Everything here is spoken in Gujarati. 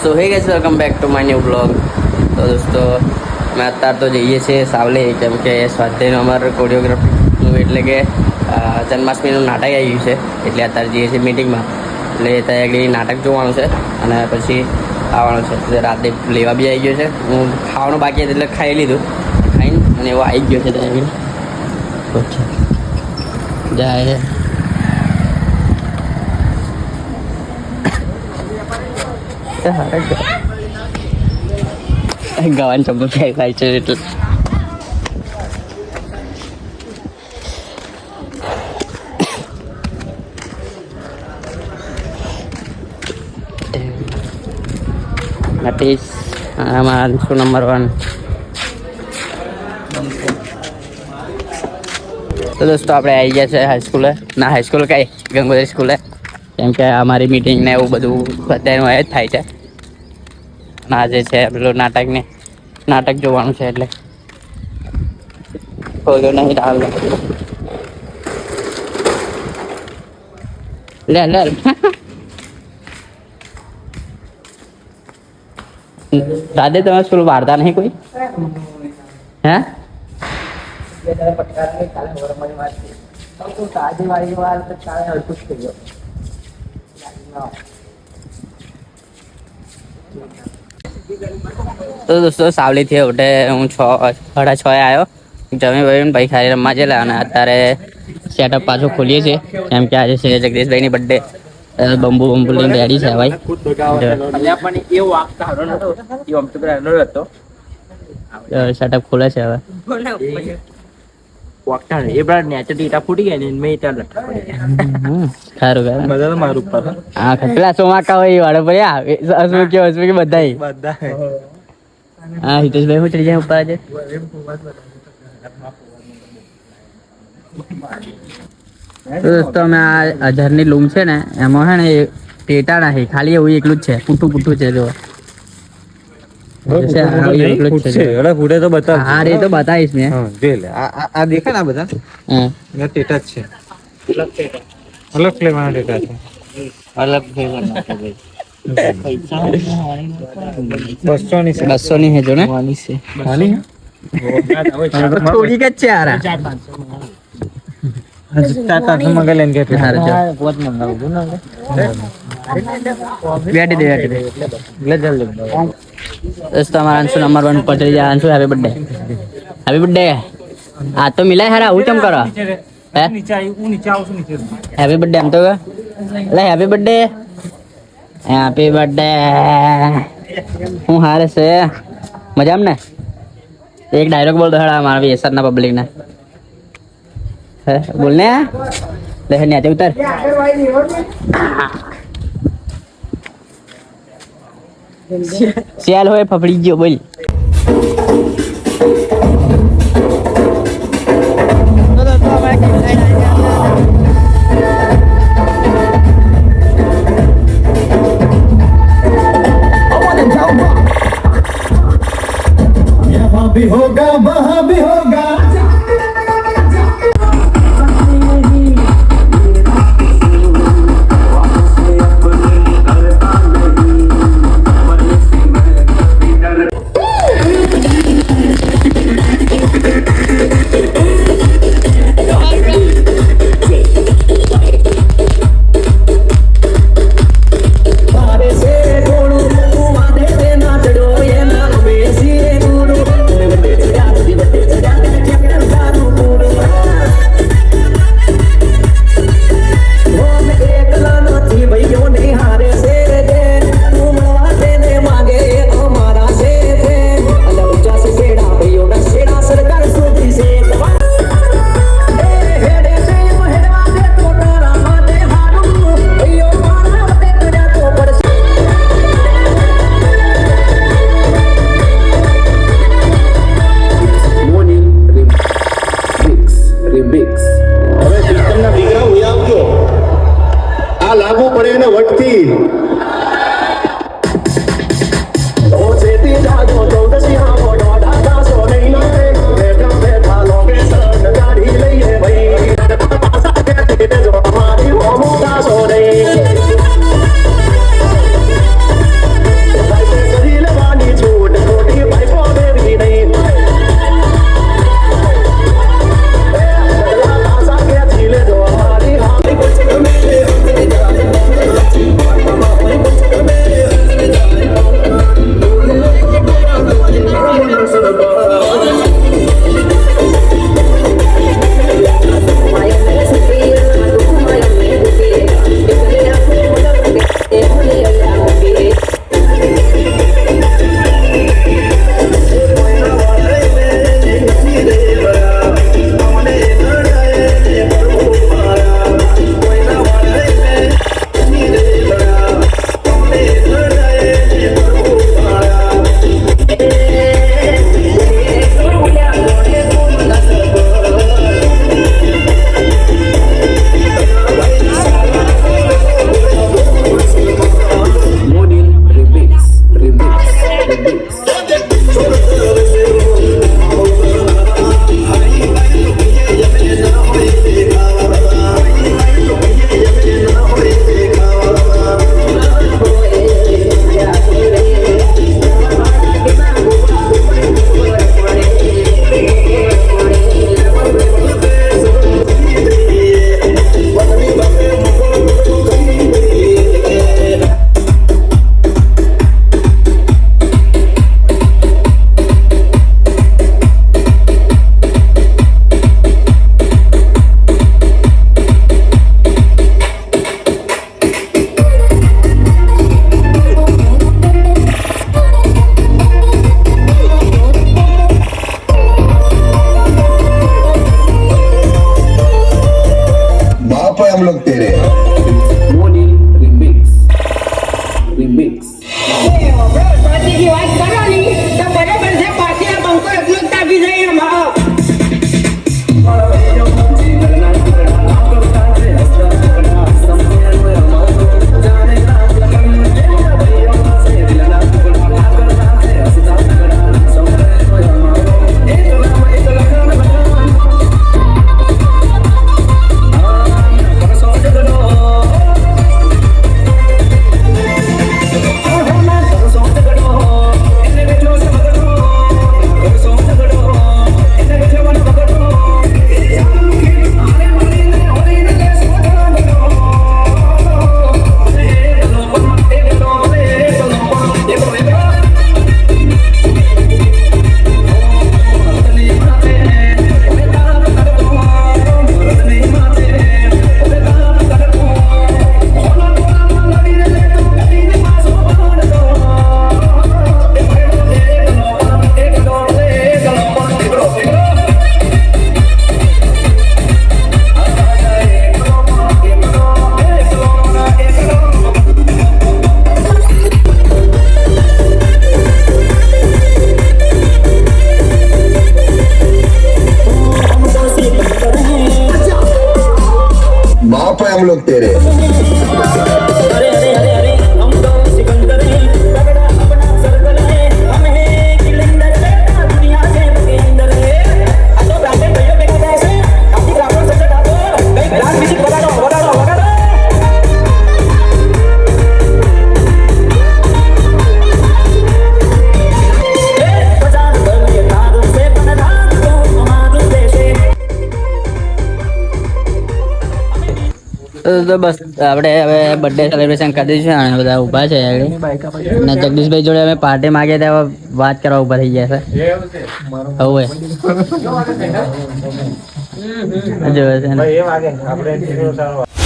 સો હે guys, welcome back to my new blog. તો દોસ્તો મેં અત્યારે તો જઈએ છીએ સાવલી, કેમ કે સ્વાધ્યાયનું અમારું કોરિયોગ્રાફીનું એટલે કે જન્માષ્ટમીનું નાટક આવી ગયું છે, એટલે અત્યારે જઈએ છીએ મિટિંગમાં. એટલે ત્યાં નાટક જોવાનું છે અને પછી આવવાનું છે. એટલે રાતે લેવા બી આવી ગયો છે. હું ખાવાનું બાકી હતું એટલે ખાઈ લીધું, ખાઈને અને એવો આવી ગયો છે ત્યાં જાય ગવાન ચંપલ થાય છે એટલે અમારા નંબર 1. તો દોસ્તો આપણે આવી ગયા છે હાઈસ્કૂલે, ના હાઈસ્કૂલ કઈ ગંગોત્રી સ્કૂલે, કેમ કે અમારી મિટિંગ ને એવું બધું અત્યારનું એ જ થાય છે. આજે છે પેલું નાટક જોવાનું છે એટલે ખોલ્યો નહીં ડાલ લે દાદે તમે સ્કૂલ વાર્તા નહીં કોઈ હે તો દોસ્તો સાવલીથી ઉઠે હું 6:30 આવ્યો, જમી ભાઈ ભાઈ ખાલી રમવા જેલા અને અત્યારે સેટઅપ પાછું ખોલીએ છીએ, કેમ કે આજે છે જગદીશભાઈની બર્થડે. બંબુ લઈને રેડી છે ભાઈ. સેટઅપ ખોલે છે હવે. હા કેટલા સોમાકા હોય વાળો ભાઈ બધા. હા હિતેશભાઈ હું ચડી જાય ઉપર આજે. દોસ્તો અમે આ 1000ની લૂમ છે ને એમાં છે ને ટેટા નથી, ખાલી એવું એકલું જ છે, પૂઠું છે જો. હા રે તો બતાવીશ મેં. આ દેખે ને બધા ટેટા જ છે, અલગ ફ્લેવરના ટેટા છે, અલગ ફ્લેવર ના ભાઈ. 200 ની હે જો ને થોડીક જ છે યાર. તમારા અંશુ નંબર 1 પટેલ જાય. Anshu happy birthday. આ તો મિલાય હારા હું કેમ કરો હેપી બર્થડે એમ તો એટલે હેપી બર્થડે. હું હારે છે મજામાં ને? એક ડાયલોગ બોલ દો હડા મારા વેસર ના પબ્લિક ને. બોલને લે नीचे उतर. सियाल होए फफड़ी जो बोल. यहाँ भी होगा वहाँ भी होगा. સ્વાતિજી વાત કરવાની તો બરાબર છે પાછી આ બંકો એકલો જ દાબી જાય એમાં बाप है हम लोग तेरे તો બસ આપણે હવે બર્થડે સેલિબ્રેશન કરી દઈશું અને બધા ઊભા છે આગળ અને જગદીશભાઈ જોડે અમે પાર્ટી માંગીએ ત્યાં વાત કરવા ઊભા થઈ ગયા છે હવે જોવે છે ને.